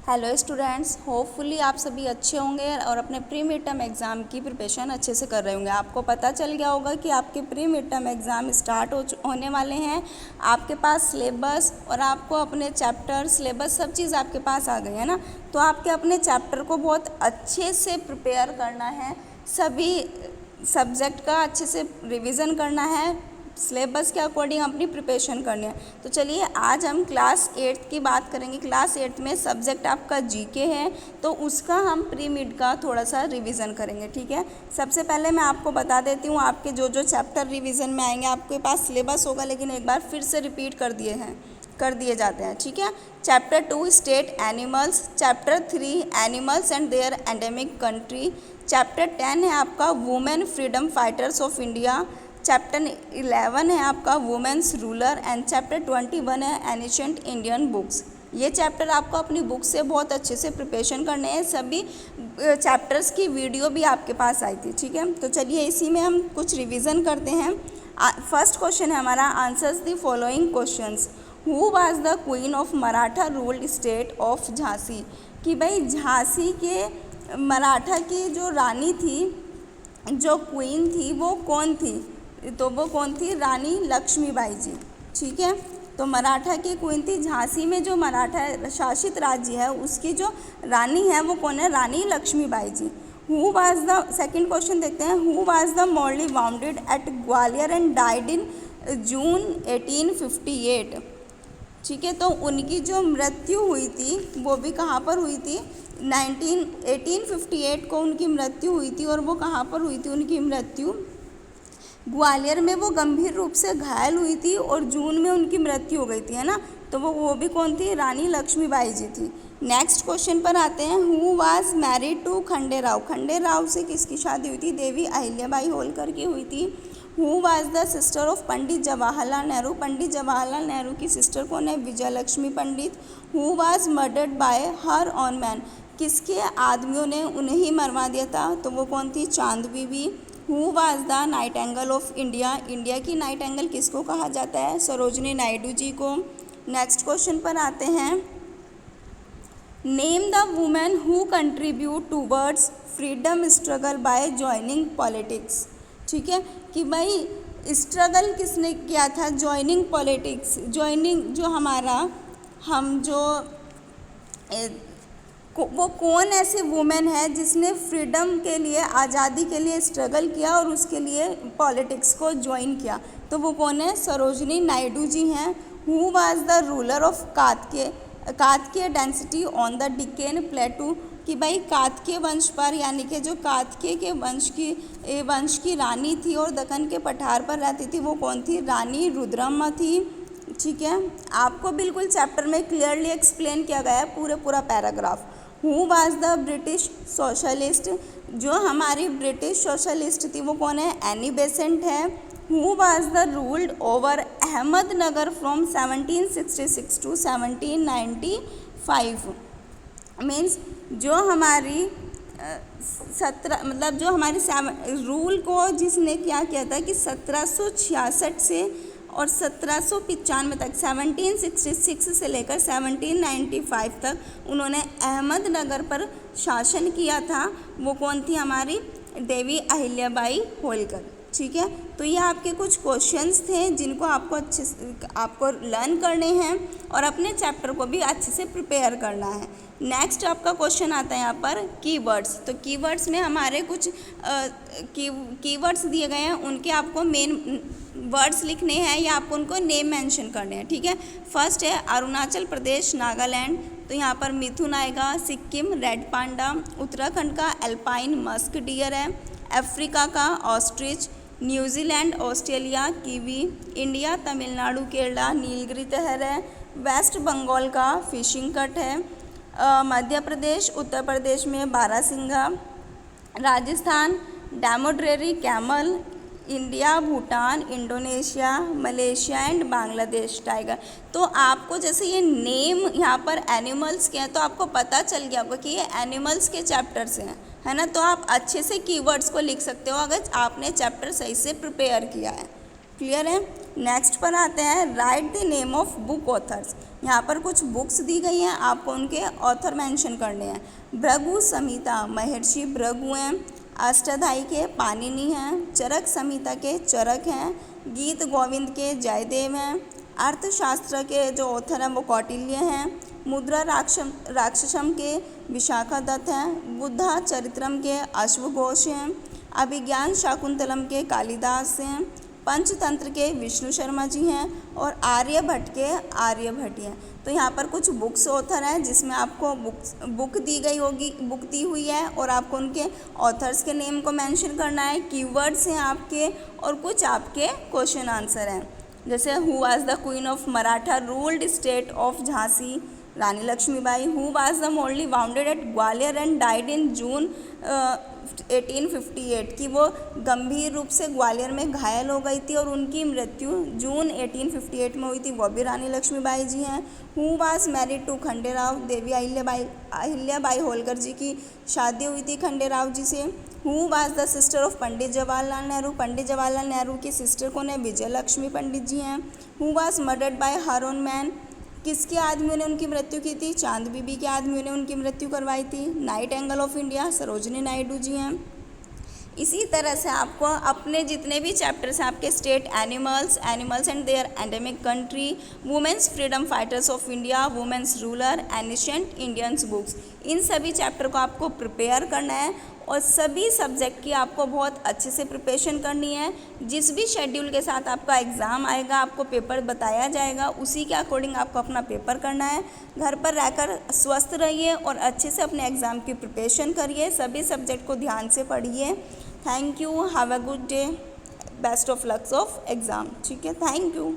Hello students, hopefully आप सभी अच्छे होंगे और अपने प्री मिड टर्म एग्ज़ाम की प्रिपरेशन अच्छे से कर रहे होंगे। आपको पता चल गया होगा कि आपके pre mid term exam start होने वाले हैं। आपके पास सिलेबस और आपको अपने चैप्टर सिलेबस सब चीज़ आपके पास आ गई है ना। तो आपके अपने चैप्टर को बहुत अच्छे से प्रिपेयर करना है, सभी सब्जेक्ट का अच्छे से रिविज़न करना है, सिलेबस के अकॉर्डिंग अपनी प्रिपरेशन करनी है। तो चलिए आज हम क्लास 8 की बात करेंगे। क्लास 8 में सब्जेक्ट आपका जीके है, तो उसका हम प्री मिड का थोड़ा सा रिवीजन करेंगे। ठीक है, सबसे पहले मैं आपको बता देती हूँ आपके जो जो चैप्टर रिवीजन में आएंगे। आपके पास सिलेबस होगा लेकिन एक बार फिर से रिपीट कर दिए जाते हैं। ठीक है, chapter 2 state animals, chapter 3 animals and their endemic country, chapter 10 है आपका women freedom fighters of India, chapter 11 है आपका वुमेन्स रूलर एंड चैप्टर 21 है एनिशेंट इंडियन बुक्स। ये चैप्टर आपको अपनी बुक से बहुत अच्छे से प्रिपरेशन करने हैं। सभी चैप्टर्स की वीडियो भी आपके पास आई थी। ठीक है, तो चलिए इसी में हम कुछ रिवीजन करते हैं। फर्स्ट क्वेश्चन है हमारा, answers the following questions. Who was the queen of Maratha ruled state of Jhansi. कि भाई झांसी के मराठा की जो रानी थी, जो क्वीन थी, वो कौन थी? तो वो कौन थी? रानी लक्ष्मीबाई जी। ठीक है, तो मराठा की क्वीन थी। झांसी में जो मराठा शासित राज्य है उसकी जो रानी है वो कौन है? Rani Lakshmibai ji. Who was the, second question देखते हैं, who was the mortally wounded at Gwalior and died in June 1858। ठीक है, तो उनकी जो मृत्यु हुई थी वो भी कहाँ पर हुई थी? 1858 को उनकी मृत्यु हुई थी। और वो कहाँ पर हुई थी उनकी मृत्यु? ग्वालियर में। वो गंभीर रूप से घायल हुई थी और जून में उनकी मृत्यु हो गई थी, है ना। तो वो भी कौन थी? रानी लक्ष्मीबाई जी थी। नेक्स्ट क्वेश्चन पर आते हैं, who was married to Khanderao. Khanderao से किसकी शादी हुई थी? देवी अहिल्याबाई होलकर की हुई थी। Who was the sister of Pandit Jawaharlal Nehru. Pandit Jawaharlal Nehru की सिस्टर कौन है? Vijayalakshmi Pandit. Who was murdered by her own men. किसके आदमियों ने उन्हें ही मरवा दिया था? तो वो कौन थी? Chand Bibi. Who was the nightingale of India. India की नाइटेंगल किसको कहा जाता है? सरोजनी नायडू जी को। नेक्स्ट क्वेश्चन पर आते हैं, name the women who contribute towards freedom struggle by joining politics. ठीक है, कि भाई स्ट्रगल किसने किया था? Joining politics. ज्वाइनिंग जो हमारा वो कौन ऐसे वुमेन है जिसने फ्रीडम के लिए, आज़ादी के लिए स्ट्रगल किया और उसके लिए पॉलिटिक्स को ज्वाइन किया? तो वो कौन है? सरोजनी नायडू जी हैं। Who was the ruler of Kakatiya dynasty on the Deccan plateau. कि भाई कातके वंश पर, यानी कि जो कातके के वंश की रानी थी और दक्कन के पठार पर रहती थी, वो कौन थी? रानी रुद्रम्मा थी। ठीक है, आपको बिल्कुल चैप्टर में क्लियरली एक्सप्लेन किया गया है पूरा paragraph. Who was the British socialist. जो हमारी ब्रिटिश सोशलिस्ट थी वो कौन है? एनी बेसेंट है। Who was the ruled over Ahmednagar from 1766 to 1795। Means जो हमारी रूल को जिसने क्या किया था कि 1766 से और 1795 तक, 1766 से लेकर 1795 तक उन्होंने अहमदनगर पर शासन किया था। वो कौन थी? हमारी देवी अहिल्याबाई होलकर। ठीक है, तो ये आपके कुछ क्वेश्चंस थे जिनको आपको लर्न करने हैं और अपने चैप्टर को भी अच्छे से प्रिपेयर करना है। नेक्स्ट आपका क्वेश्चन आता है यहाँ पर कीवर्ड्स। तो कीवर्ड्स में हमारे कुछ कीवर्ड्स दिए गए हैं, उनके आपको मेन वर्ड्स लिखने हैं या आपको उनको नेम मेंशन करने हैं। ठीक है, फर्स्ट है अरुणाचल प्रदेश, नागालैंड, तो यहाँ पर मिथुन आएगा। सिक्किम रेड पांडा, उत्तराखंड का एल्पाइन मस्क डियर है, अफ्रीका का ostrich, New Zealand Australia kiwi, India Tamil Nadu Kerala Nilgiri तहर है, वेस्ट बंगाल का फिशिंग कट है, मध्य प्रदेश उत्तर प्रदेश में barasingha, Rajasthan dromedary camel, India Bhutan Indonesia Malaysia and Bangladesh tiger. तो आपको जैसे ये नेम यहाँ पर एनिमल्स के हैं तो आपको पता चल गया होगा कि ये एनिमल्स के चैप्टर्स हैं, है ना। तो आप अच्छे से कीवर्ड्स को लिख सकते हो अगर आपने चैप्टर सही से प्रिपेयर किया है। क्लियर है। नेक्स्ट पर आते हैं, right the name of book authors. यहाँ पर कुछ बुक्स दी गई हैं, आपको उनके ऑथर मेंशन करने हैं। भृगु संहिता महर्षि भृगु हैं। अष्टाध्यायी के पाणिनि हैं। चरक संहिता के चरक हैं। गीत गोविंद के जयदेव हैं। अर्थशास्त्र के जो ऑथर हैं वो कौटिल्य हैं। मुद्रा राक्षसम के विशाखा दत्त हैं। बुद्धा चरित्रम के अश्वघोष हैं। अभिज्ञान शाकुंतलम के कालिदास हैं। पंचतंत्र के विष्णु शर्मा जी हैं और आर्यभट्ट के आर्यभट्ट हैं। तो यहाँ पर कुछ बुक्स ऑथर हैं जिसमें आपको बुक दी हुई है और आपको उनके ऑथर्स के नेम को मेंशन करना है। कीवर्ड्स हैं आपके और कुछ आपके क्वेश्चन आंसर हैं, जैसे who was the queen of Maratha ruled state of Jhansi, Rani Lakshmibai. Who was the mortally wounded at Gwalior and died in June 1858, कि वो गंभीर रूप से ग्वालियर में घायल हो गई थी और उनकी मृत्यु जून 1858 में हुई थी, वो भी रानी लक्ष्मीबाई जी हैं। Who was married to Khanderao, Devi Ahilyabai Holkar ji की शादी हुई थी खंडेराव जी से। Who was the sister of Pandit Jawaharlal Nehru, Pandit Jawaharlal Nehru की सिस्टर कौन है? विजय लक्ष्मी पंडित जी हैं। Who was murdered by her own men, किसके आदमियों ने उनकी मृत्यु की थी? चांद बीबी के आदमियों ने उनकी मृत्यु करवाई थी। Nightingale of India Sarojini Naidu ji हैं। इसी तरह से आपको अपने जितने भी चैप्टर्स हैं आपके state animals and their endemic country, women's freedom fighters of India, women's ruler, ancient Indians books, इन सभी चैप्टर को आपको प्रिपेयर करना है और सभी सब्जेक्ट की आपको बहुत अच्छे से प्रिपरेशन करनी है। जिस भी शेड्यूल के साथ आपका एग्ज़ाम आएगा, आपको पेपर बताया जाएगा, उसी के अकॉर्डिंग आपको अपना पेपर करना है। घर पर रहकर स्वस्थ रहिए और अच्छे से अपने एग्ज़ाम की प्रिपरेशन करिए, सभी सब्जेक्ट को ध्यान से पढ़िए। Thank you, have a good day, best of lux of exam. ठीक है, थैंक यू।